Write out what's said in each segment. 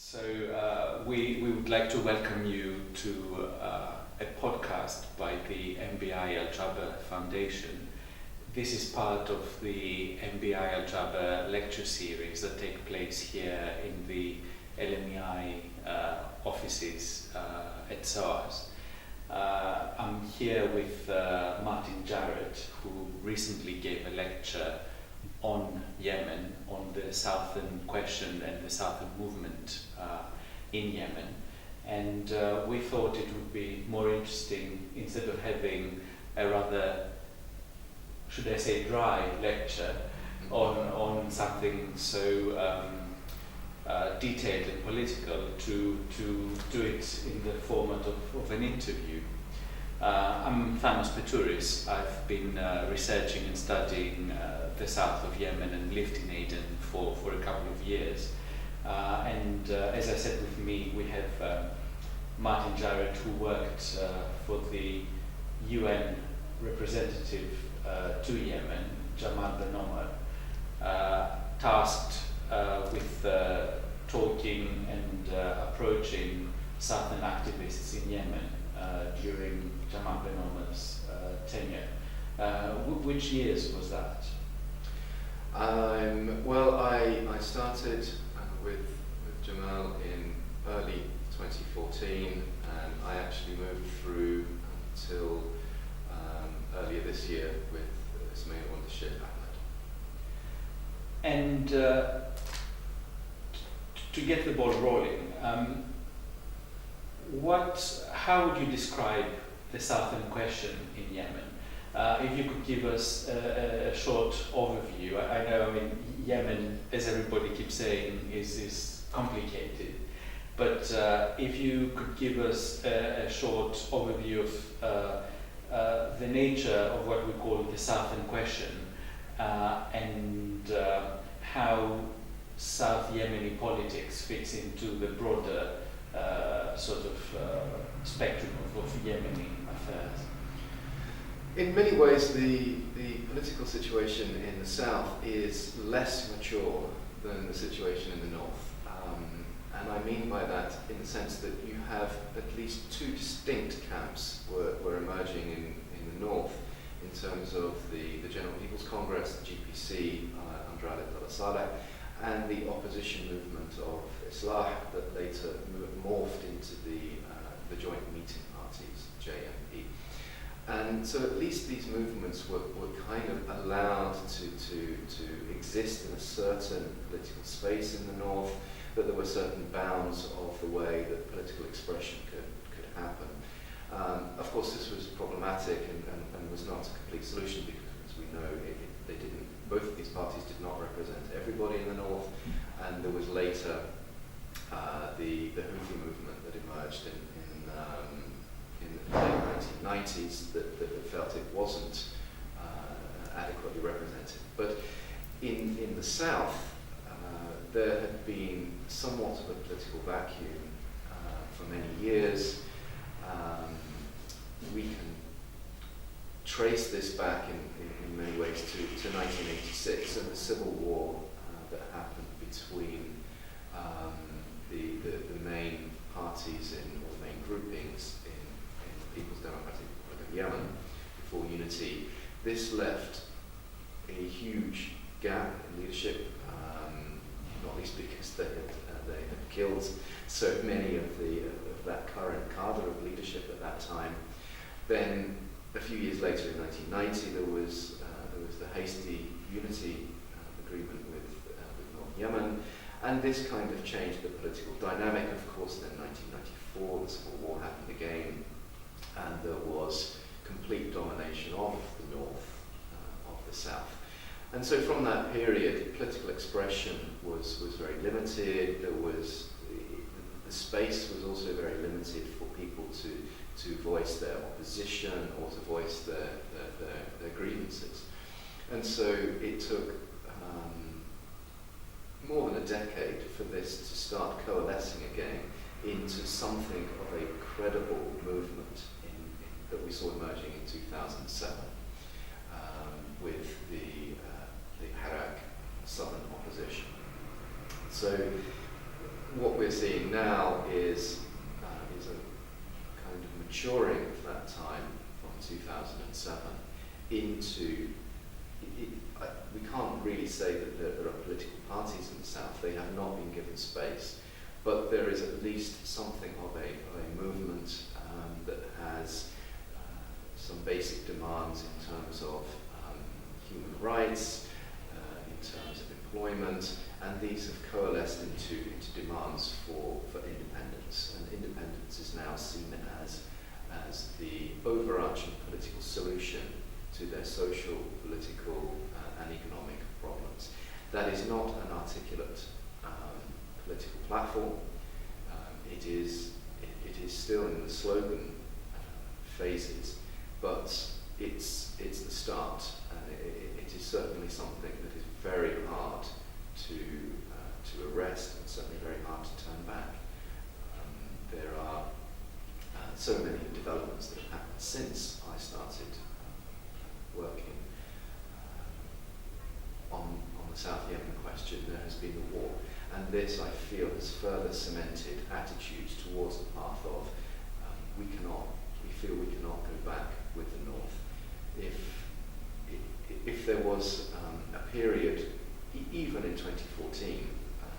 So we would like to welcome you to a podcast by the MBI Al-Jaber Foundation. This is part of the MBI Al-Jaber lecture series that take place here in the LMEI offices at SOAS. I'm here with Martin Jerrett, who recently gave a lecture on Yemen, on the Southern question and the Southern movement in Yemen. And we thought it would be more interesting, instead of having a rather, should I say, dry lecture on something so detailed and political, to do it in the format of an interview. I'm Thanos Petouris. I've been researching and studying the south of Yemen and lived in Aden for a couple of years. And as I said, with me we have Martin Jerrett, who worked for the UN representative to Yemen, Jamal Ben Omar, tasked with talking and approaching Southern activists in Yemen during Jamal Ben Omar's tenure. Which years was that? Well, I started with Jamal in early 2014, and I actually moved through until earlier this year with Ismail Wondership Ahmed. And to get the ball rolling, how would you describe the Southern question in Yemen? If you could give us a short overview. I know, Yemen, as everybody keeps saying, is complicated. But if you could give us a short overview of the nature of what we call the Southern question and how South Yemeni politics fits into the broader spectrum of Yemeni affairs. In many ways, the political situation in the south is less mature than the situation in the north. And I mean by that in the sense that you have at least two distinct camps were emerging in the north in terms of the General People's Congress, the GPC, under Ali Abdullah Saleh, and the opposition movement of Islah that later morphed into the Joint Meeting Parties, JMP. And so at least these movements were kind of allowed to exist in a certain political space in the north, that there were certain bounds of the way that political expression could happen. Of course, this was problematic and was not a complete solution, because, as we know, both of these parties did not represent everybody in the north, and there was later the Houthi movement that emerged in the late 1990s that felt it wasn't adequately represented. But in the south, there had been somewhat of a political vacuum for many years. We can trace this back in many ways to 1986 and the civil war that happened between the main parties or the main groupings in the People's Democratic Republic of Yemen before unity. This left a huge gap in leadership, not least because they had killed so many of that current cadre of leadership at that time. Then a few years later, in 1990, there was the hasty unity agreement with North Yemen, and this kind of changed the political dynamic. Of course, then 1994, the civil war happened again, and there was complete domination of the north, of the south. And so from that period, political expression was very limited. The space was also very limited for people to voice their opposition or to voice their grievances. And so it took more than a decade for this to start coalescing again into something of a credible movement that we saw emerging in 2007 with the Harak Southern opposition. So what we're seeing now is a kind of maturing of that time from 2007 into. We can't really say that there are political parties in the South. They have not been given space, but there is at least something of a movement that has some basic demands in terms of human rights, in terms of employment, and these have coalesced into demands for independence. And independence is now seen as the overarching political solution to their social, political, and economic problems. That is not an articulate political platform. It is still in the slogan phases, but it's the start. It is certainly something that is very hard to arrest, and certainly very hard to turn back. There are so many developments that have happened since I started working on the South Yemen question. There has been the war, and this, I feel, has further cemented attitudes towards the path of we feel we cannot go back with the North. If there was a period, even in 2014,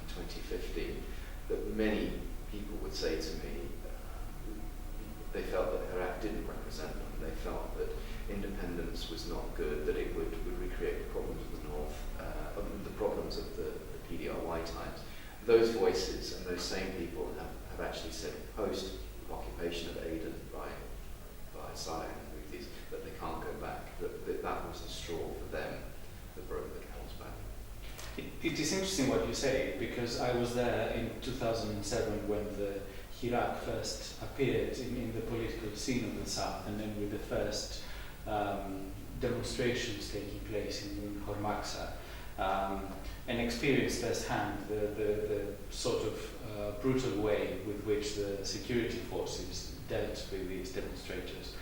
2015, that many people would say to me, they felt that Iraq didn't represent them. They felt that independence was not good, that it would recreate the problems of the North, the problems of the PDRY times. Those voices and those same people have actually said post-occupation of Aden by Saleh and the Houthis that they can't go back, that was the straw for them that broke the camel's back. It is interesting what you say, because I was there in 2007 when the Iraq first appeared in the political scene of the South, and then with the first demonstrations taking place in Hormaqsa, and experienced firsthand the sort of brutal way with which the security forces dealt with these demonstrators.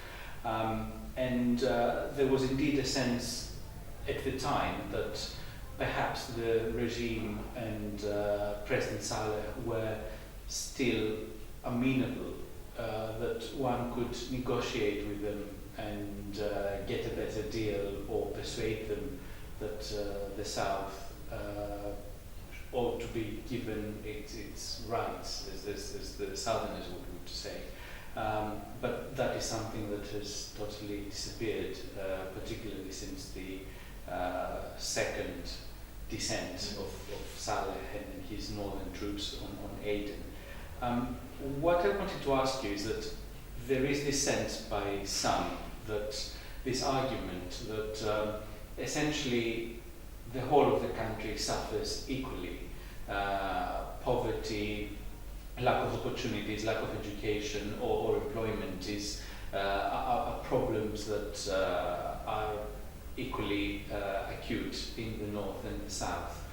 And there was indeed a sense at the time that perhaps the regime and President Saleh were still amenable, that one could negotiate with them and get a better deal, or persuade them that the South ought to be given its rights, as the Southerners would say. But that is something that has totally disappeared, particularly since the second descent of Saleh and his northern troops on Aden. What I wanted to ask you is that there is this sense by some that this argument that essentially the whole of the country suffers equally. Poverty, lack of opportunities, lack of education or employment are problems that are equally acute in the north and the south.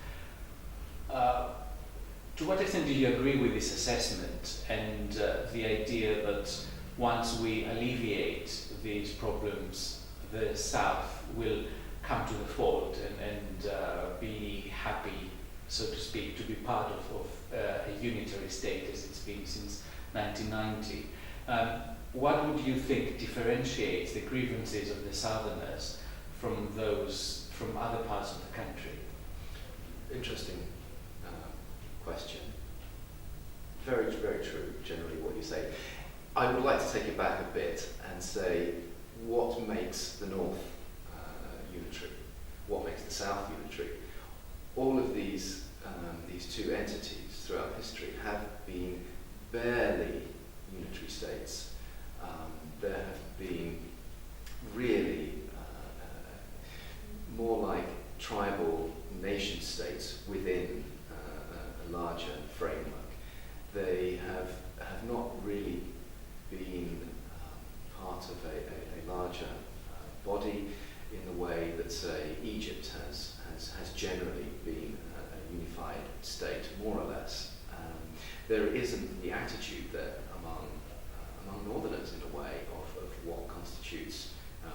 To what extent do you agree with this assessment and the idea that once we alleviate these problems, the South will come to the fold and be happy, so to speak, to be part of a unitary state as it's been since 1990? What would you think differentiates the grievances of the Southerners from those from other parts of the country? Interesting question. Very, very true, generally, what you say. I would like to take it back a bit and say, what makes the North unitary? What makes the South unitary? All of these two entities throughout history have been barely unitary states. There have been really more like tribal nation states within a larger framework. They have not really been part of a larger body in the way that, say, Egypt has generally been a unified state, more or less. There isn't the attitude there among Northerners, in a way, of what constitutes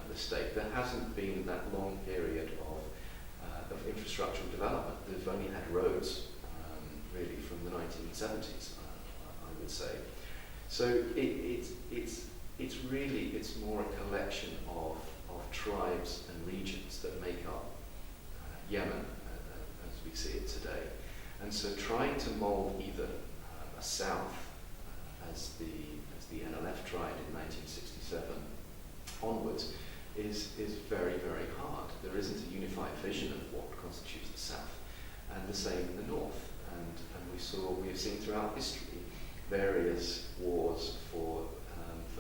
the state. There hasn't been that long period of infrastructural development. They've only had roads, really, from the 1970s, I would say. So it's more a collection of tribes and regions that make up Yemen as we see it today. And so trying to mold either a south as the NLF tried in 1967 onwards is very, very hard. There isn't a unified vision of what constitutes the south, and the same in the north. And we have seen throughout history various wars for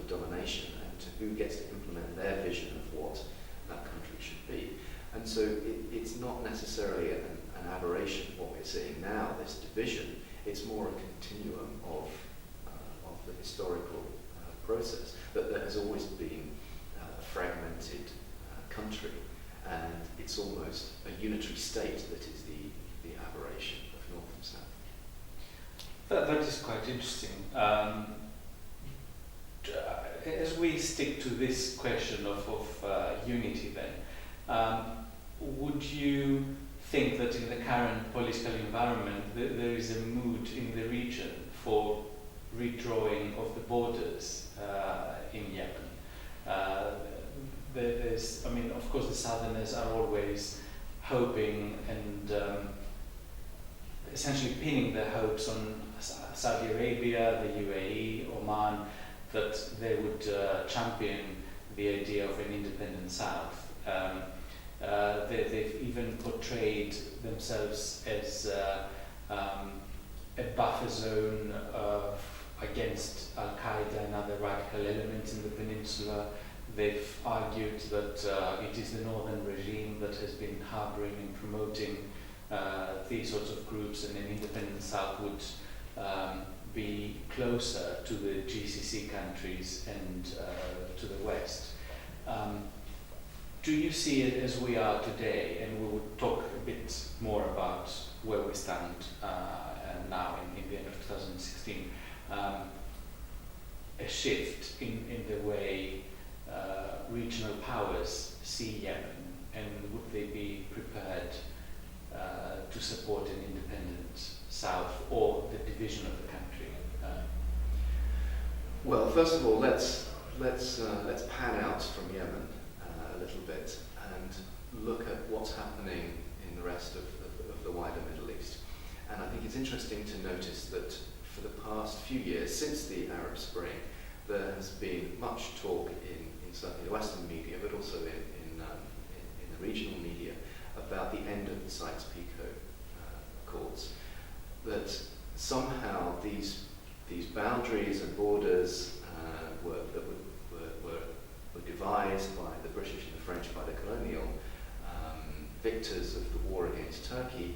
domination and to who gets to implement their vision of what that country should be. And so it's not necessarily an aberration what we're seeing now, this division. It's more a continuum of the historical process that there has always been a fragmented country, and it's almost a unitary state that is the aberration of North and South. That is quite interesting. As we stick to this question of unity then, would you think that in the current political environment there is a mood in the region for redrawing of the borders in Yemen? There's, of course the Southerners are always hoping and essentially pinning their hopes on Saudi Arabia, the UAE, Oman, that they would champion the idea of an independent South. They've even portrayed themselves as a buffer zone against Al-Qaeda and other radical elements in the peninsula. They've argued that it is the northern regime that has been harboring and promoting these sorts of groups, and an independent South would be closer to the GCC countries and to the West. Do you see it as we are today? And we would talk a bit more about where we stand now in the end of 2016. A shift in the way regional powers see Yemen, and would they be prepared to support an independent South or the division of the country? Well, first of all, let's pan out from Yemen a little bit and look at what's happening in the rest of the wider Middle East. And I think it's interesting to notice that for the past few years, since the Arab Spring, there has been much talk in certainly the Western media, but also in the regional media, about the end of the Sykes-Picot Accords. That somehow these boundaries and borders were devised by the British and the French, by the colonial victors of the war against Turkey,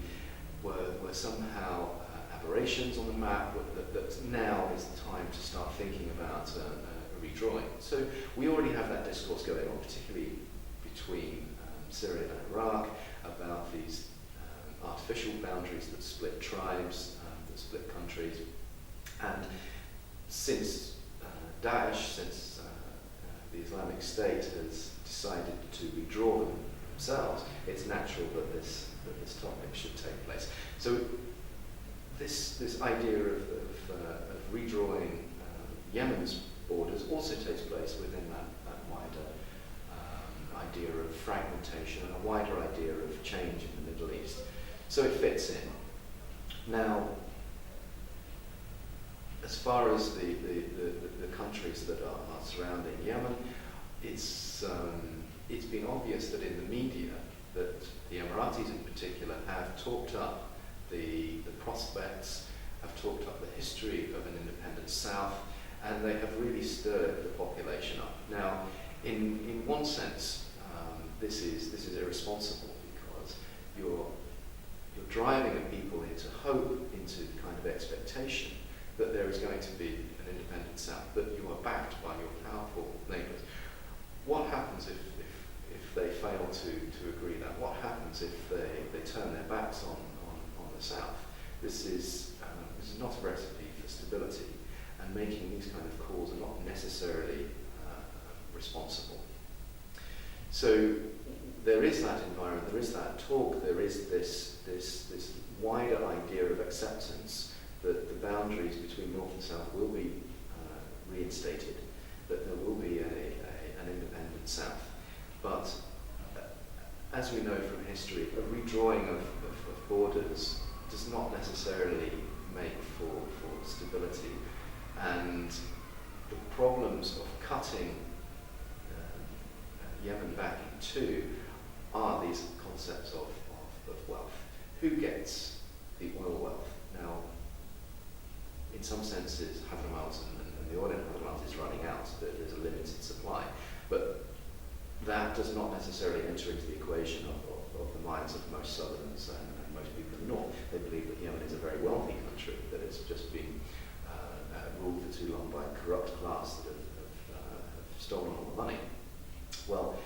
were somehow aberrations on the map, that now is the time to start thinking about a redrawing. So we already have that discourse going on, particularly between Syria and Iraq, about these artificial boundaries that split tribes, that split countries. And since Daesh, since the Islamic State has decided to redraw themselves, it's natural that this topic should take place. So this idea of redrawing Yemen's borders also takes place within that wider idea of fragmentation and a wider idea of change in the Middle East. So it fits in. Now, as far as the countries that are surrounding Yemen, it's been obvious that in the media that the Emiratis in particular have talked up the prospects, have talked up the history of an independent South, and they have really stirred the population up. Now, in one sense, this is irresponsible, because you're driving a people into hope, into kind of expectation that there is going to be an independent South, that you are backed by your powerful neighbours. What happens if they fail to agree that? What happens if they turn their backs on the South? This is not a recipe for stability, and making these kind of calls are not necessarily responsible. So there is that environment, there is that talk, there is this wider idea of acceptance that the boundaries between North and South will be reinstated, that there will be an independent South. But as we know from history, a redrawing of borders does not necessarily make for stability. And the problems of cutting Yemen back in two are these concepts of wealth. Who gets the oil wealth? Now, in some senses, Hadramaut and the oil in Hadramaut is running out. There's a limited supply. But that does not necessarily enter into the equation of the minds of most Southerners and most people in the North. They believe that Yemen is a very wealthy country, that it's just been ruled for too long by a corrupt class that have stolen all the money. Well,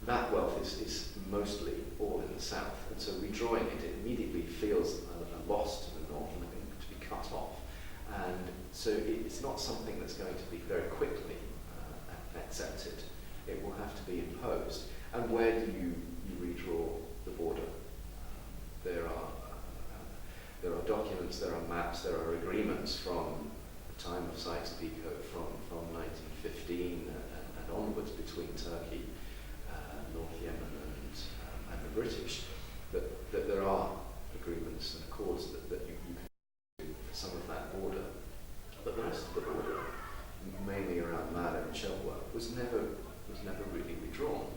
that wealth is mostly all in the South, and so redrawing it immediately feels a loss to the North and to be cut off. And so it's not something that's going to be very quickly accepted. It will have to be imposed. And where do you redraw the border? There are documents, there are maps, there are agreements from the time of Sykes-Picot from 1915 and onwards between Turkey, North Yemen and the British, that there are agreements and accords that you can do for some of that border. But the rest of the border, mainly around Mada and Shelwa, was never really redrawn.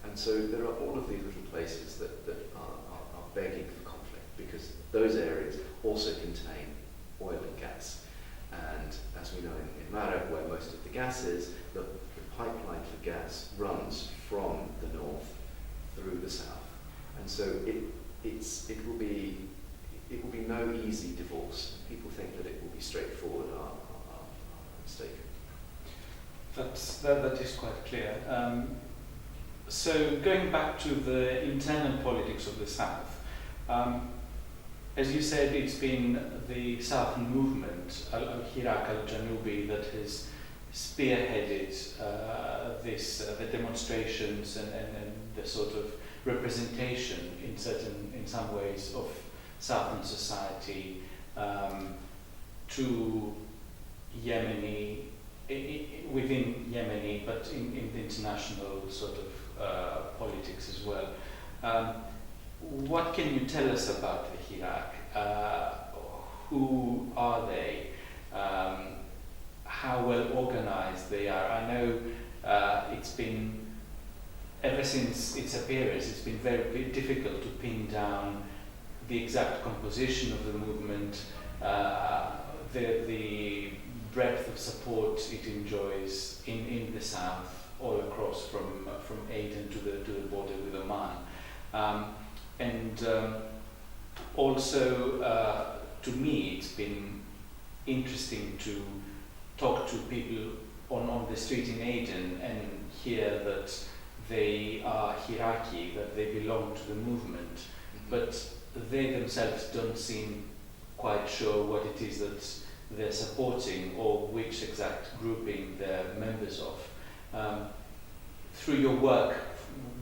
And so there are all of these little places that are begging for conflict, because those areas also contain oil and gas. And as we know in Mada, where most of the gas is, the pipeline for gas runs from the north through the south. And so it will be no easy divorce. People think that it will be straightforward are mistaken. That is quite clear. So going back to the internal politics of the South, as you said, it's been the Southern movement, Al-Hirak al-Janubi, that has spearheaded the demonstrations and the sort of representation in some ways of Southern society to Yemeni, within Yemeni, but in the international sort of politics as well. What can you tell us about the Hirak? Who are they? How well organized they are? I know it's been, ever since its appearance, it's been very difficult to pin down the exact composition of the movement, the breadth of support it enjoys in the south, all across from Aden to the border with Oman. Also, to me, it's been interesting to talk to people on the street in Aden and hear that they are Hiraki, that they belong to the movement, but they themselves don't seem quite sure what it is that they're supporting or which exact grouping they're members of. Through your work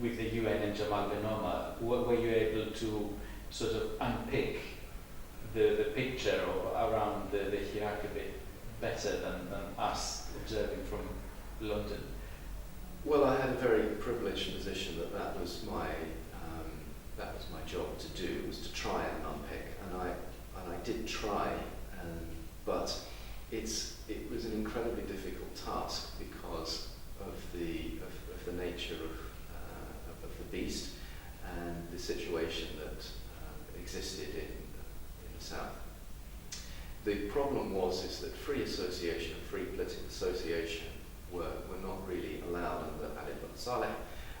with the UN and Jamal Ben Omar, were you able to sort of unpick the picture around the Hirak a bit better than us observing from London? Well, I had a very privileged position that was my job to do, was to try and unpick, and I did try, but it was an incredibly difficult task because of the nature of the beast and the situation that existed in the south. The problem is that free association, free political association were not really allowed under Ali bin Saleh,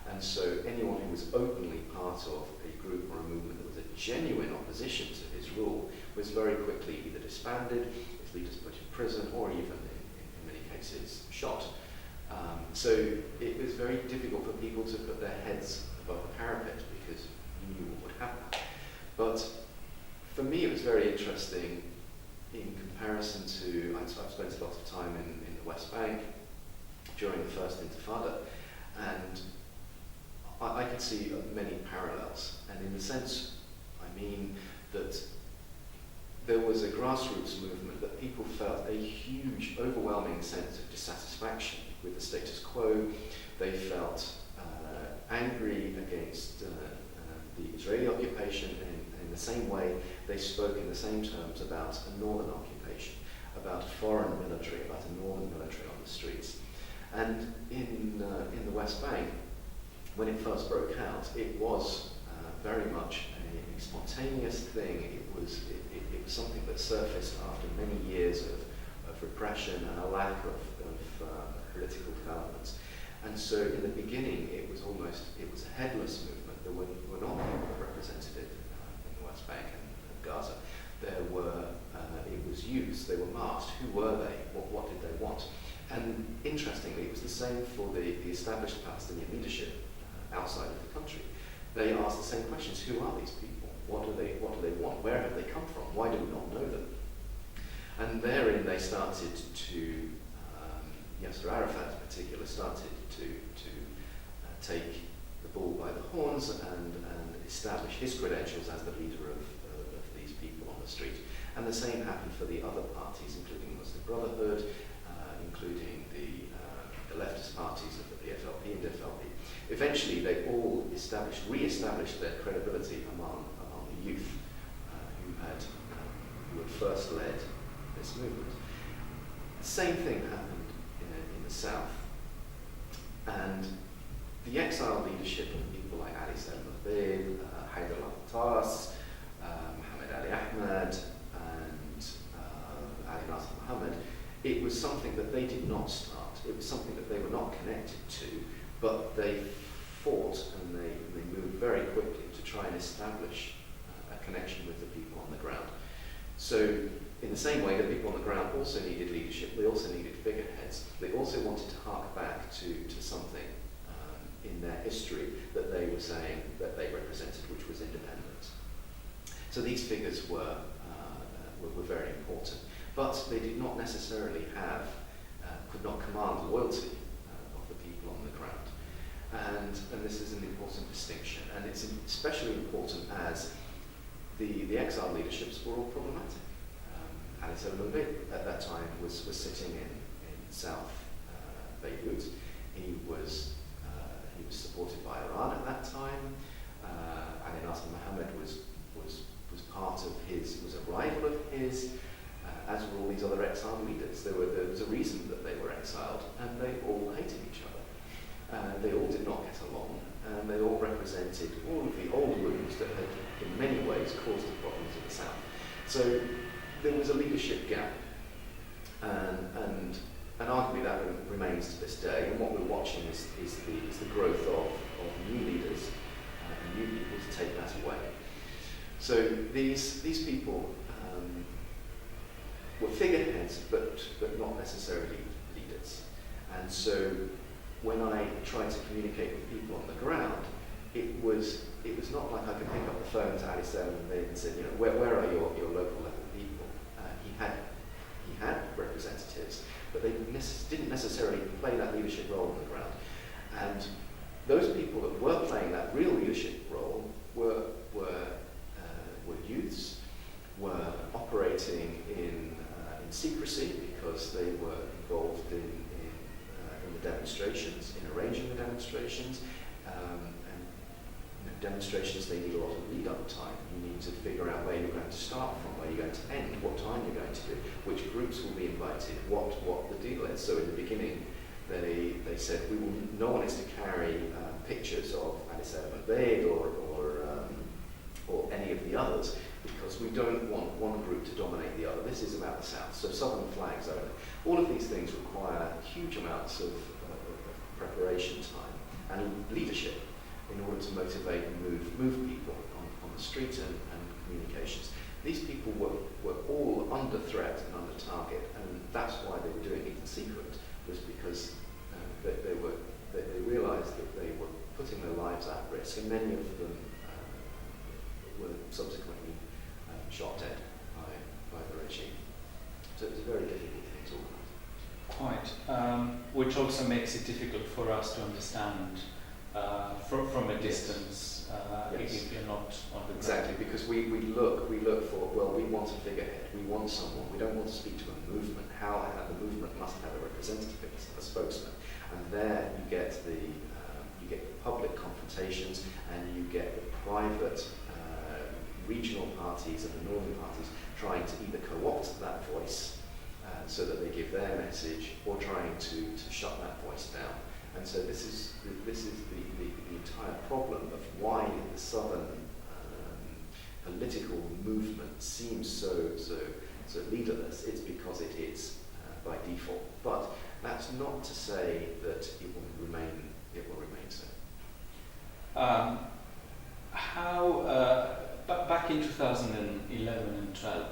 and so anyone who was openly part of a group or a movement that was a genuine opposition to his rule was very quickly either disbanded, its leaders put in prison, or even in many cases shot. So it was very difficult for people to put their heads above the parapet because you knew what would happen. But for me it was very interesting in comparison to, I've spent a lot of time in the West Bank during the first Intifada, and I could see many parallels. And in the sense, I mean that there was a grassroots movement that people felt a huge, overwhelming sense of dissatisfaction with the status quo. They felt angry against the Israeli occupation in the same way they spoke in the same terms about a northern occupation, about foreign military, about a northern military on the streets. And in the West Bank, when it first broke out, it was very much a spontaneous thing. It was something that surfaced after many years of repression and a lack of political developments. And so in the beginning, it was a headless movement. There were not people represented in the West Bank and Gaza. There were, it was youths, they were masked. Who were they? What did they want? And interestingly, it was the same for the established Palestinian leadership outside of the country. They asked the same questions. Who are these people? What do they want? Where have they come from? Why do we not know them? And therein they started to, Yasser Arafat in particular, started to take the bull by the horns and establish his credentials as the leader of these people on the street. And the same happened for the other parties, including Muslim Brotherhood, including the leftist parties of the PFLP and FLP. Eventually, they all re-established their credibility among the youth who had first led this movement. The same thing happened in the south, and the exiled leadership of people like Ali Salim al-Bid, Haider al-Attas, Muhammad Ali Ahmad, and Ali Nasser Muhammad, it was something that they did not start. It was something that they were not connected to, but they fought and they moved very quickly to try and establish a connection with the people on the ground. So in the same way, the people on the ground also needed leadership, they also needed figureheads. They also wanted to hark back to something in their history that they were saying that they represented, which was independence. So these figures were very important, but they did not necessarily could not command loyalty of the people on the ground. And this is an important distinction, and it's especially important as the exiled leaderships were all problematic. Ali Salim al-Bid at that time was sitting in South Beirut. He was supported by Iran at that time. Ali Nasser Muhammad was part of was a rival of his, as were all these other exiled leaders. There was a reason that they were exiled, and they all hated each other. They all did not get along, and they all represented all of the old wounds that had, in many ways, caused the problems in the south. So there was a leadership gap, and arguably that remains to this day. And what we're watching is the growth of new leaders and new people to take that away. So these people were figureheads, but not necessarily leaders. And so when I tried to communicate with people on the ground, it was not like I could pick up the phone to Ali Salim and said, where are your local level people? He had representatives, but they didn't necessarily play that leadership role on the ground. And those people that were playing that real leadership role were youths, were operating in secrecy because they were involved in the demonstrations, in arranging the demonstrations. Demonstrations, they need a lot of lead-up time. You need to figure out where you're going to start from, where you're going to end, what time you're going to do, which groups will be invited, what the deal is. So in the beginning, they said no one is to carry pictures of Ali Salim al-Bid or any of the others, because we don't want one group to dominate the other. This is about the South, so Southern flags only. All of these things require huge amounts of preparation time and leadership in order to motivate and move people on the street and communications. These people were all under threat and under target, and that's why they were doing it in secret, was because they realized that they were putting their lives at risk, and many of them were subsequently shot dead by the regime. So it was a very difficult thing to organise. Quite, which also makes it difficult for us to understand from a distance, Yes. if you're not on the ground. Exactly, because we look for, we want a figurehead. want someone. We don't want to speak to a movement. The movement must have a representative, a spokesman, and there you get the public confrontations, and you get the private regional parties and the northern parties trying to either co-opt that voice so that they give their message, or trying to shut that voice down. And so this is the entire problem of why the southern political movement seems so leaderless. It's because it is by default. But that's not to say that it will remain so. Back in 2011 and 12,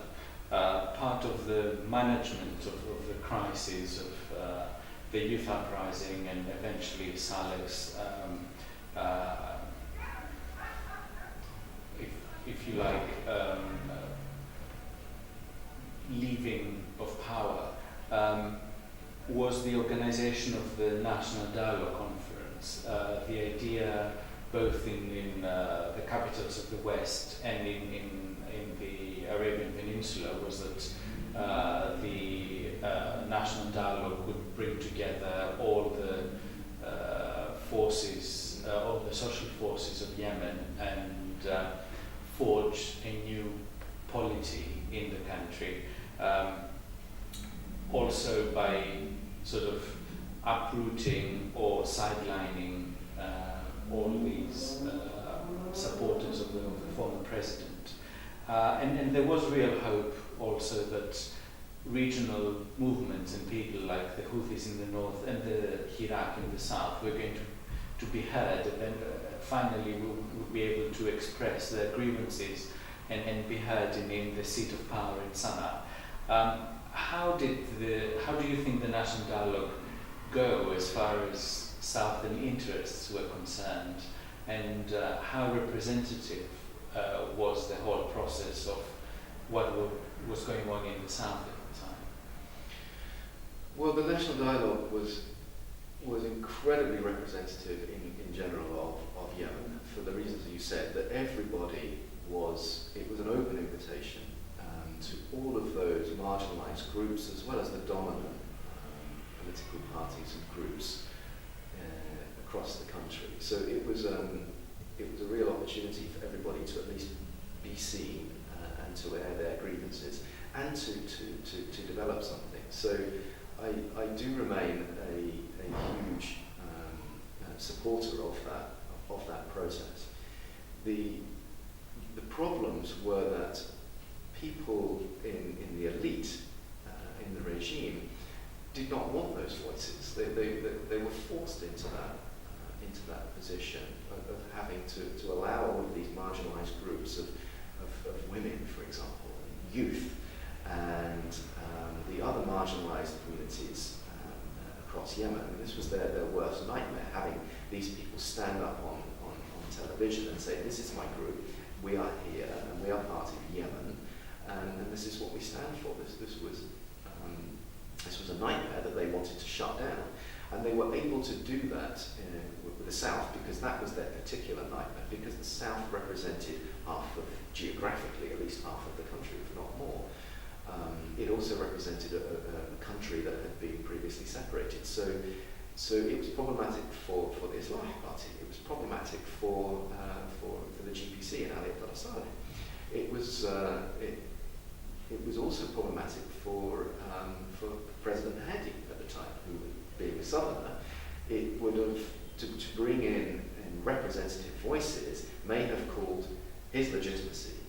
part of the management of the crisis of the youth uprising and eventually Saleh's, if you like, leaving of power, was the organization of the National Dialogue Conference. The idea, both in the capitals of the West and in the Arabian Peninsula, was that the National Dialogue would bring together all the forces, all the social forces of Yemen, and forge a new polity in the country. Also by sort of uprooting or sidelining all these supporters of the former president. And there was real hope also that regional movements and people like the Houthis in the north and the Hirak in the south were going to be heard, and then finally would be able to express their grievances and be heard in the seat of power in Sana'a. How do you think the National Dialogue go as far as Southern interests were concerned, and how representative was the whole process of what was going on in the South at the time? Well, the National Dialogue was incredibly representative in general of Yemen, for the reasons that you said, that everybody it was an open invitation to all of those marginalised groups, as well as the dominant political parties and groups across the country. So it was a real opportunity for everybody to at least be seen and to air their grievances and to develop something. So I do remain a huge supporter of that process. The problems were that people in the elite in the regime did not want those voices. They were forced into that position of having to allow all of these marginalised groups of women, for example, youth, and the other marginalised communities across Yemen. And this was their worst nightmare, having these people stand up on television and say, "This is my group, we are here, and we are part of Yemen, and this is what we stand for." This was a nightmare that they wanted to shut down. And they were able to do that with the South, because that was their particular nightmare, because the South represented geographically, at least half of the country, if not more. It also represented a country that had been previously separated. So it was problematic for the Islamic Party. It was problematic for the GPC and Ali Abdullah Saleh. It was also problematic for President Hadi at the time, who, being a southerner, it would have to bring in representative voices may have called his legitimacy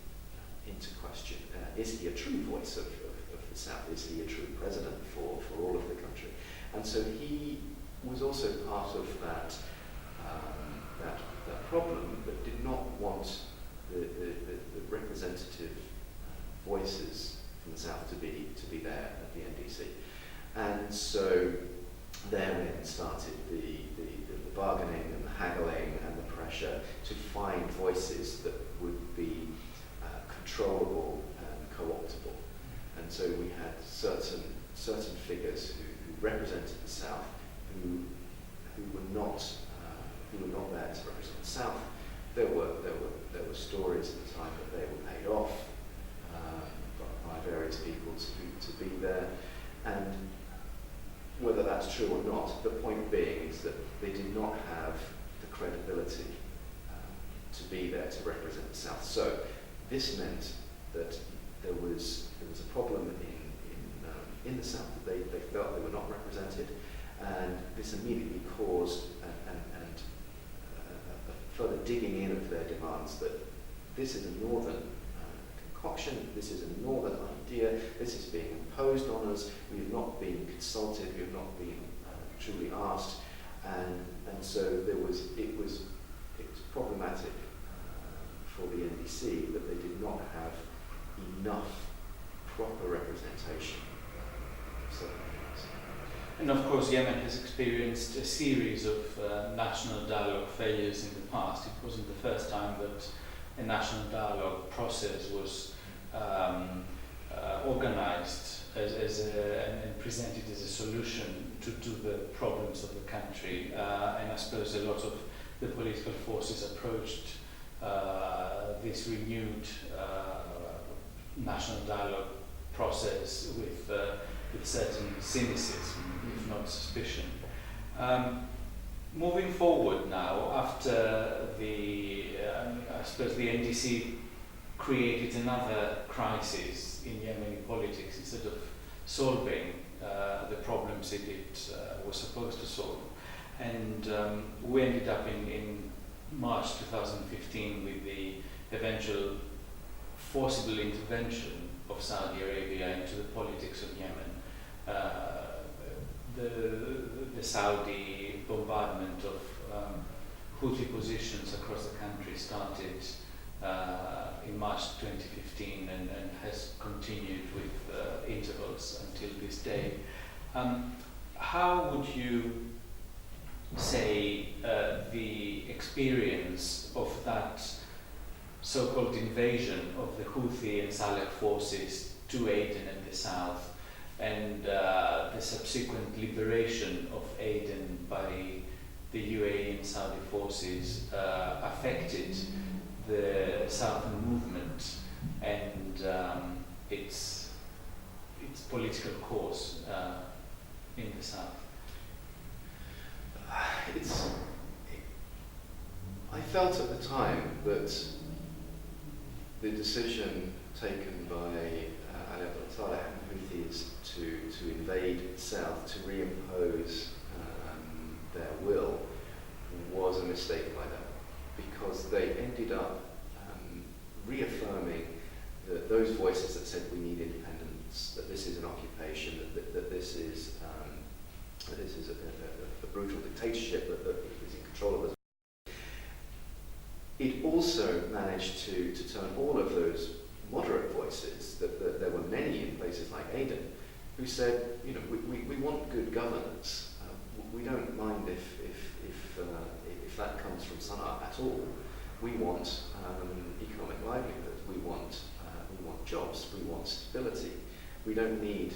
into question. Is he a true voice of the South? Is he a true president for all of the country? And so he was also part of that problem, but did not want the representative voices from the South to be there at the NDC. And so therein started the bargaining and the haggling and the pressure to find voices that would be controllable and co-optable. And so we had certain figures who represented the South, who were not there to represent the South. There were stories at the time that they were paid off by various various people to be there. And whether that's true or not, the point being is that they did not have the credibility to be there to represent the South. So this meant that there was a problem in the South, that they felt they were not represented, and this immediately caused a further digging in of their demands that this is a northern concoction, this is a northern idea, this is being imposed on us, we have not been consulted, we have not been truly asked, and so it was problematic for the NDC that they did not have enough proper representation. And of course, Yemen has experienced a series of national dialogue failures in the past. It wasn't the first time that a national dialogue process was organized and presented as a solution to the problems of the country. And I suppose a lot of the political forces approached this renewed national dialogue process with certain cynicism, if not suspicion. Moving forward now, after I suppose the NDC created another crisis in Yemeni politics instead of solving the problems it was supposed to solve. And we ended up in March 2015 with the eventual forcible intervention of Saudi Arabia into the politics of Yemen. The Saudi bombardment of Houthi positions across the country started in March 2015 and has continued with intervals until this day. How would you say the experience of that so-called invasion of the Houthi and Saleh forces to Aden and the south, and the subsequent liberation of Aden by the UAE and Saudi forces affected the southern movement and its political course in the south? I felt at the time that the decision taken by Ali Abdullah Saleh and Houthis to invade the south, to reimpose their will, was a mistake by them, because they ended up reaffirming those voices that said we need independence, that this is an occupation, that this is a brutal dictatorship that is in control of us. It also managed to turn all of those moderate voices, that there were many in places like Aden, who said, we want good governance. We don't mind if that comes from Sana'a at all. We want economic livelihood. We want jobs. We want stability. We don't need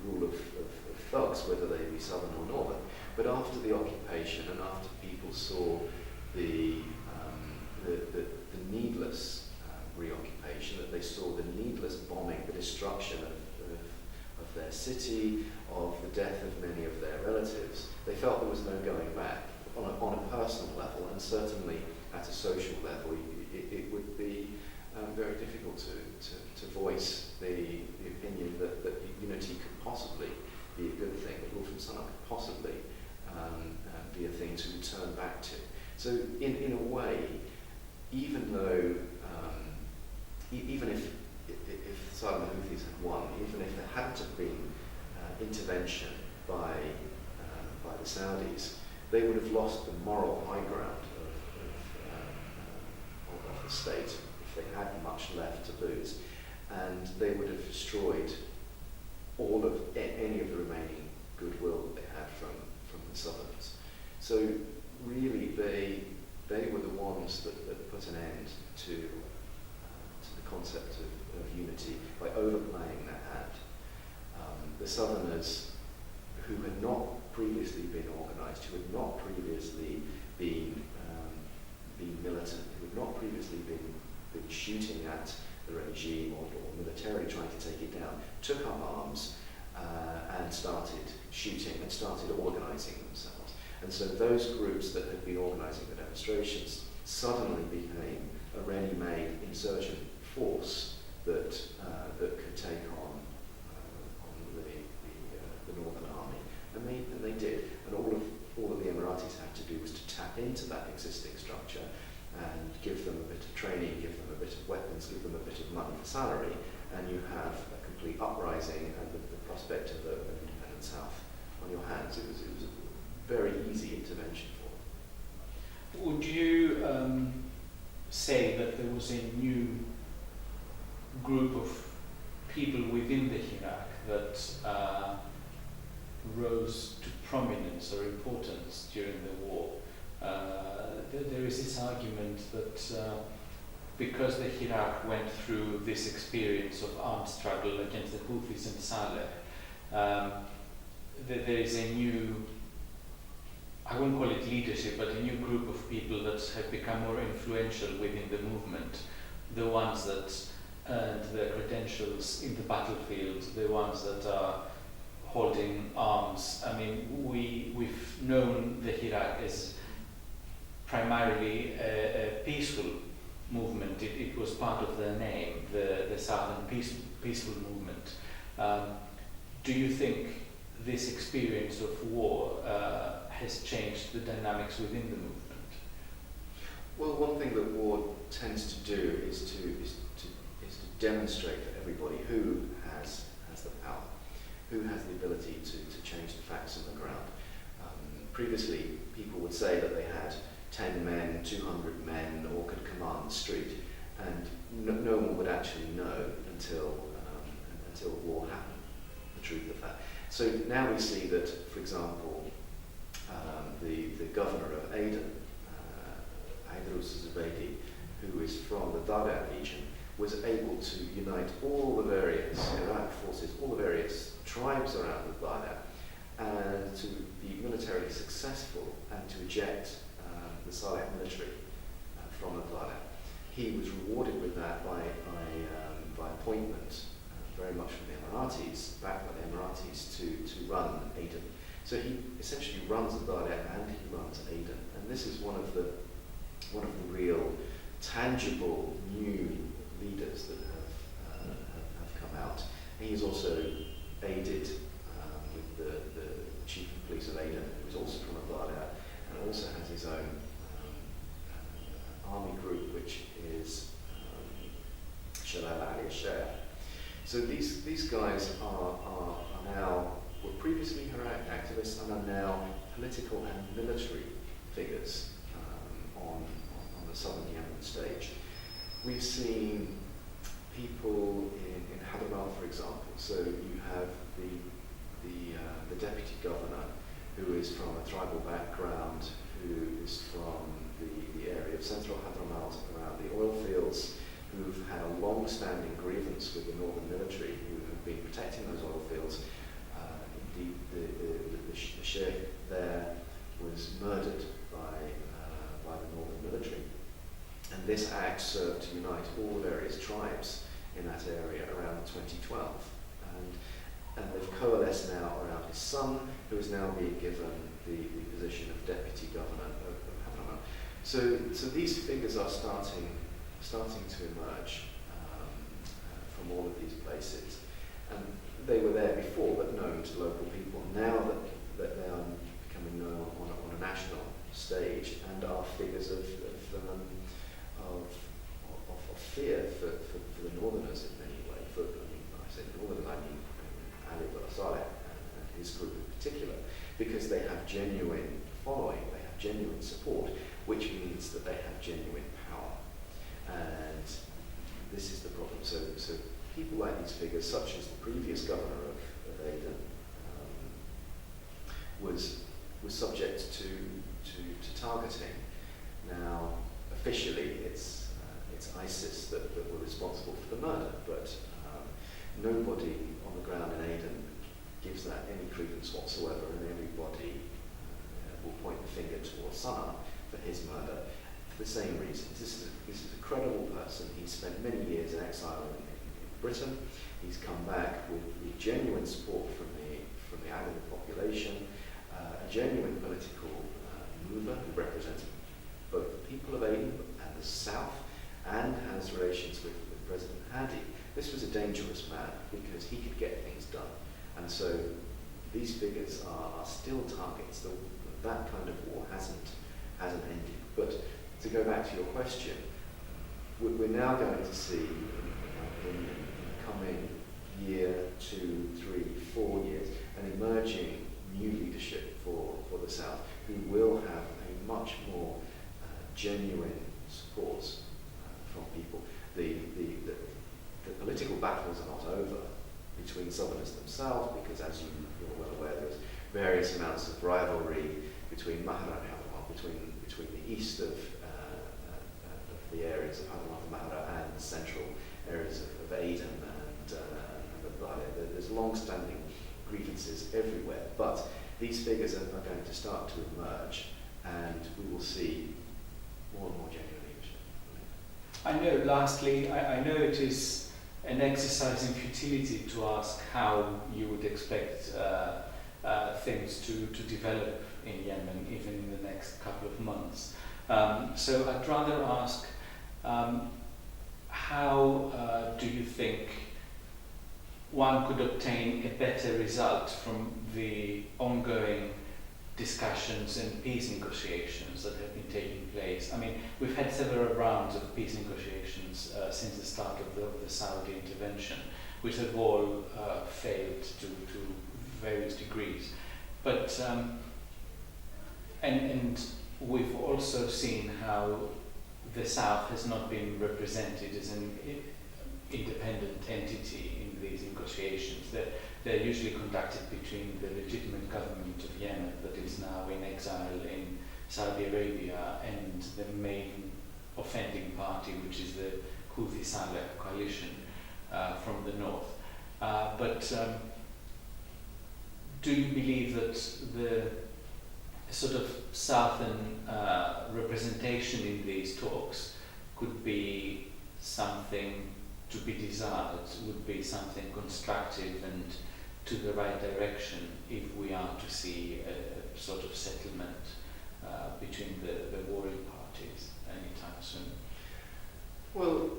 rule of thugs, whether they be southern or northern. But after the occupation and after people saw the needless reoccupation, that they saw the needless bombing, the destruction of their city, of the death of many of their relatives, they felt there was no going back on a personal level, and certainly at a social level. It would be very difficult to voice the opinion that unity could possibly be a good thing, that rule from Sana'a could possibly be a thing to return back to. So in a way, even though, even if Saudi and the Houthis had won, even if there hadn't have been intervention by the Saudis, they would have lost the moral high ground of the state if they had much left to lose, and they would have destroyed all of any of the remaining goodwill that they had from the Southerns. So really, they were the ones that put an end to the concept of unity by overplaying their hand. The Southerners, who had not previously been organised, who had not previously been militant, who had not previously been shooting at the regime or militarily trying to take it down, took up arms and started shooting and started organising themselves. And so those groups that had been organising the demonstrations suddenly became a ready-made insurgent force that could take on the Northern Army, and they did. And all that the Emiratis had to do was to tap into that existing structure and give them a bit of training, give them a bit of weapons, give them a bit of money for salary, and you have a complete uprising and the prospect of an independent South on your hands. It was a very easy intervention for them. Would you say that there was a new group of people within the Iraq that rose to prominence or importance during the war? There is this argument that because the Iraq went through this experience of armed struggle against the Houthis and Saleh, there is a new, I won't call it leadership, but a new group of people that have become more influential within the movement, the ones that earned their credentials in the battlefield, the ones that are holding arms. I mean, we've known the Iraq as primarily a peaceful movement. It was part of their name, the Southern Peaceful Movement. Do you think this experience of war has changed the dynamics within the movement? Well, one thing that war tends to do is to demonstrate for everybody who has the power, who has the ability to change the facts on the ground. Previously, people would say that they had 10 men, 200 men, or could command the street, and no one would actually know until war happened, the truth of that. So now we see that, for example, the governor of Aden, Haydrus Zubaydi, who is from the Daraa region, was able to unite all the various Iraq forces, all the various tribes around the Daraa, and to be militarily successful and to eject the Saleh military from the Daraa. He was rewarded with that by appointment, very much from the Emiratis, backed by the Emiratis, to run Aden. So he essentially runs the Daraa and he runs Aden, and this is one of the real tangible new leaders that have come out. And he's also aided with the chief of police of Aden, who is also from Daraa, and also has his own army group, which is Shalal Ali Shah. So these guys are now, were previously Iraq activists and are now political and military figures on the southern Yemen stage. We've seen people in Hadramaut, for example. So you have the deputy governor, who is from a tribal background, who is from the area of central Hadramaut around the oil fields, who've had a long-standing grievance with the northern military, who have been protecting those oil fields. Indeed, the sheikh there was murdered by the northern military. And this act served to unite all the various tribes in that area around 2012. And they've coalesced now around his son, who is now being given the position of deputy governor of Hadramaut. So these figures are starting to emerge from all of these places. And they were there before, but known to local people. Now that they are becoming known on a national stage and are figures of fear for the Northerners in many ways. When I say Northerners, I mean Ali Saleh and his group in particular, because they have genuine following, they have genuine support, which means that they have genuine power. And this is the problem. So people like these figures, such as the previous governor of Aden, was subject to targeting. Now, officially, it's ISIS that were responsible for the murder, but nobody on the ground in Aden gives that any credence whatsoever, and everybody will point the finger towards Sana'a for his murder. for the same reasons. This is a credible person. He's spent many years in exile in Britain. He's come back with genuine support from the Arabic population, a genuine political mover who represents both the people of Aden and the South, and has relations with President Hadi. This was a dangerous man because he could get things done, and so these figures are still targets. That kind of war hasn't ended. But to go back to your question, we're now going to see, in my opinion, in the coming year, 2, 3, 4 years, an emerging new leadership for the South, who will have a much more genuine support from people. The political battles are not over between Southerners themselves, because as you're well aware, there's various amounts of rivalry between Mahara and Hadramaut, between the east of the areas of Hadramaut and Mahara and the central areas of Aden and the Bale. There's long-standing grievances everywhere, but these figures are going to start to emerge, and we will see more and more genuine leadership. I know, lastly, I know it is an exercise in futility to ask how you would expect things to develop in Yemen, even in the next couple of months. So I'd rather ask, how do you think one could obtain a better result from the ongoing discussions and peace negotiations that have been taking place? I mean, we've had several rounds of peace negotiations since the start of the Saudi intervention, which have all failed to various degrees. But and we've also seen how the South has not been represented as an independent entity in these negotiations. They're usually conducted between the legitimate government of Yemen that is now in exile in Saudi Arabia and the main offending party, which is the Houthi Saleh coalition from the north. But do you believe that the sort of Southern representation in these talks could be something to be desired, would be something constructive and to the right direction if we are to see a sort of settlement between the warring parties anytime soon? Well,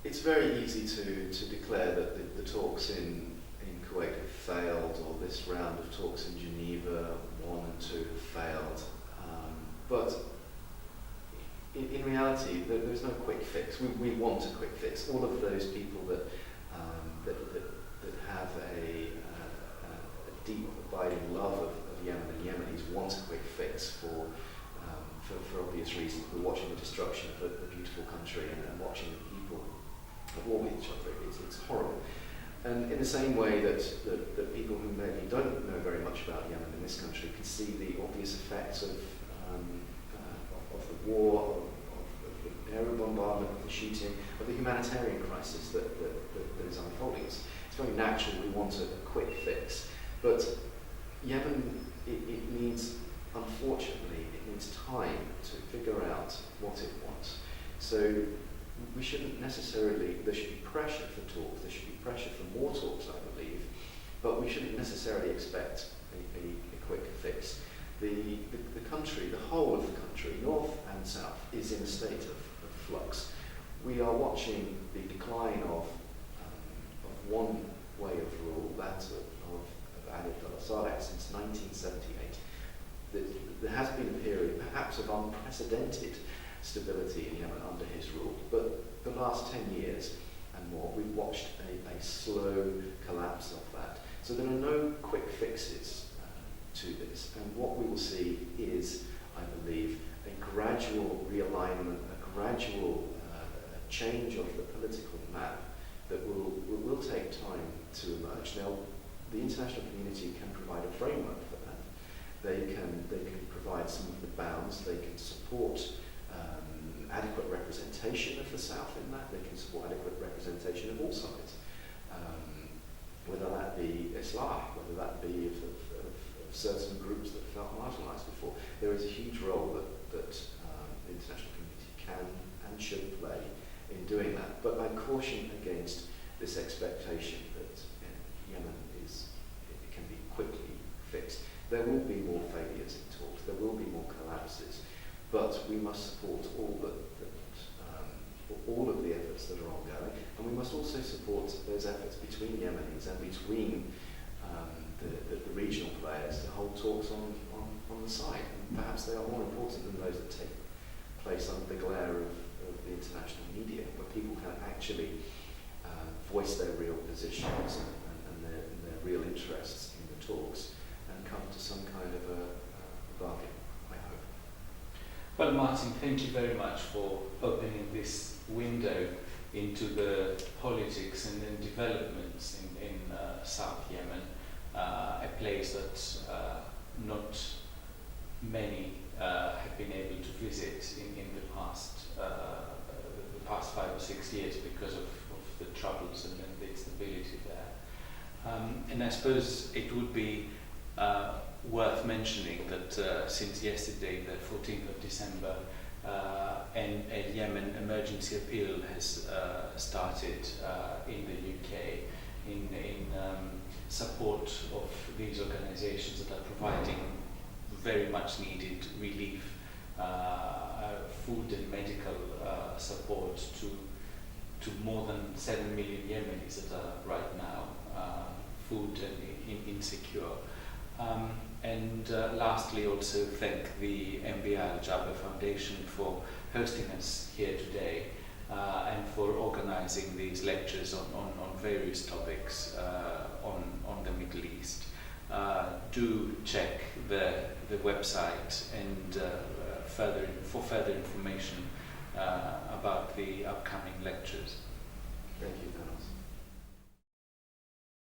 it's very easy to declare that the talks in Kuwait have failed, or this round of talks in Geneva 1 and 2 have failed. But in reality, there's no quick fix. We want a quick fix. All of those people that have a deep, abiding love of Yemen and Yemenis want a quick fix for obvious reasons. We're watching the destruction of a beautiful country and watching the people at war with each other. It's horrible. And in the same way that people who maybe don't know very much about Yemen in this country can see the obvious effects of the war, of the aerial bombardment, of the shooting, of the humanitarian crisis that is unfolding. It's very natural we want a quick fix. But Yemen, it needs, unfortunately, it needs time to figure out what it wants. So we shouldn't necessarily, there should be pressure for talks, there should be pressure for more talks, I believe, but we shouldn't necessarily expect a quick fix. The country, the whole of the country, north and south, is in a state of flux. We are watching the decline of one way of rule, that of Ali al-Saleh, since 1978. There has been a period, perhaps of unprecedented stability in Yemen under his rule, but the last 10 years and more, we've watched a slow collapse of that. So there are no quick fixes to this, and what we will see is, I believe, a gradual realignment, a gradual change of the political map that will take time to emerge. Now, the international community can provide a framework for that. They can provide some of the bounds. They can support adequate representation of the South in that. They can support adequate representation of all sides, whether that be Islah, whether that be of certain groups that felt marginalised before. There is a huge role that the the international community can and should play in doing that. But I caution against this expectation that Yemen it can be quickly fixed. There will be more failures in talks, there will be more collapses, but we must support all of the efforts that are ongoing, and we must also support those efforts between Yemenis and between the regional players to hold talks on the side. And perhaps they are more important than those that take place under the glare of the international media, where people can actually voice their real positions and their real interests in the talks and come to some kind of a bargain, I hope. Well, Martin, thank you very much for opening this window into the politics and then developments in South Yemen, a place that not many have been able to visit in the past 5 or 6 years because of the troubles and the instability there. And I suppose it would be worth mentioning that since yesterday, the 14th of December, a Yemen emergency appeal has started in the UK in support of these organizations that are providing very much needed relief, food and medical support to more than 7 million Yemenis that are right now food and insecure. And lastly, also thank the MBI Al-Jaber Foundation for hosting us here today and for organizing these lectures on various topics on the Middle East. Do check the website and for further information about the upcoming lectures. Thank you, Dana.